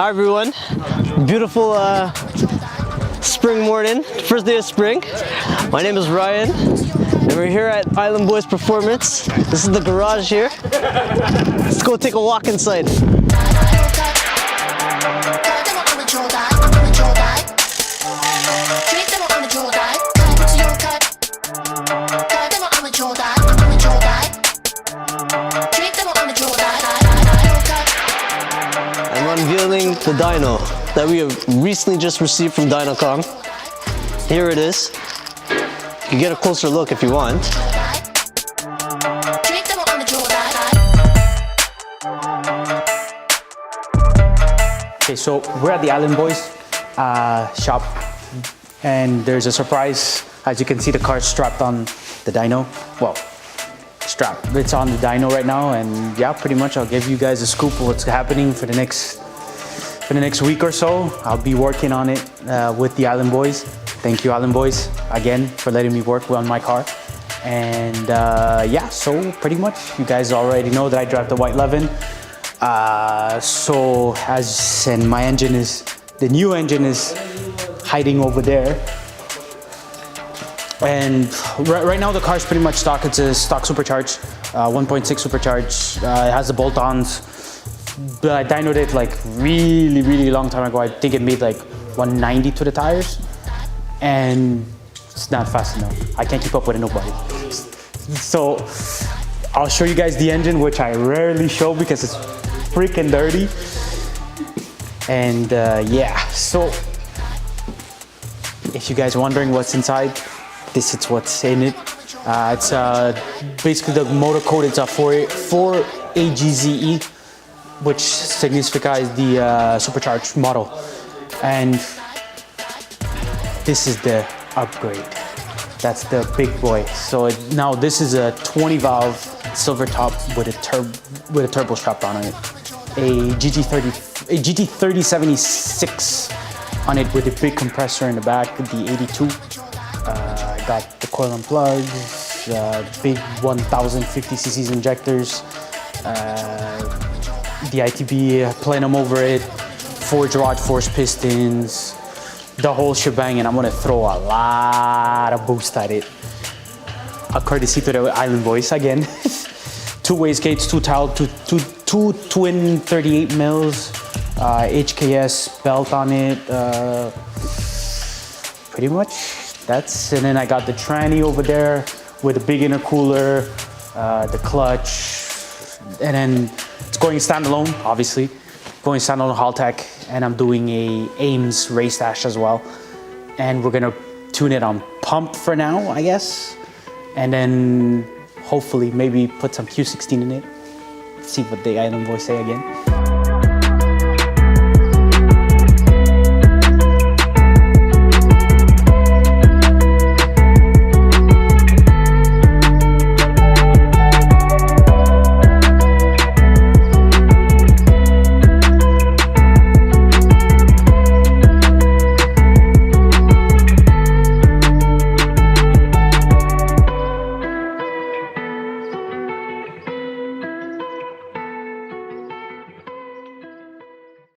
Hi everyone, beautiful spring morning, first day of spring. My name is Ryan and we're here at Island Boys Performance. This is the garage here. Let's go take a walk inside. I'm unveiling the Dyno that we have recently just received from Dyno.com. Here it is. You can get a closer look if you want. Okay, so we're at the Island Boys shop, and there's a surprise. As you can see, the car's strapped on the Dyno. Well, strapped. It's on the Dyno right now, and yeah, pretty much I'll give you guys a scoop of what's happening for the next week or so. I'll be working on it with the Island Boys. Thank you, Island Boys, again for letting me work on my car. And yeah, so pretty much you guys already know that I drive the white Levin. And my engine is, the new engine is hiding over there. And right now the car's pretty much stock. It's a stock supercharged, 1.6 supercharged. It has the bolt-ons, but I dynoed it like really long time ago. I think it made like 190 to the tires, and it's not fast enough. I can't keep up with nobody. So I'll show you guys the engine, which I rarely show because it's freaking dirty. And yeah, so if you guys are wondering what's inside, this is what's in it. It's basically the motor code. It's a 4AGZE, which signifies the supercharged model. And this is the upgrade. That's the big boy. So now this is a 20 valve silver top with a turbo strapped on it. A GT3076 on it with a big compressor in the back, the 82. Got the coil and plugs, big 1050 cc's injectors, the ITB plenum over it, forged rod, forged pistons, the whole shebang, and I'm gonna throw a lot of boost at it. A courtesy to the Island Boys again. Two wastegates, two twin 38 mils, HKS belt on it, pretty much. And then I got the tranny over there with a big intercooler, the clutch, and then it's going standalone, obviously, going standalone Haltech, and I'm doing a Ames race dash as well. And we're gonna tune it on pump for now, I guess, and then hopefully maybe put some Q16 in it. See what the Island Boys say again.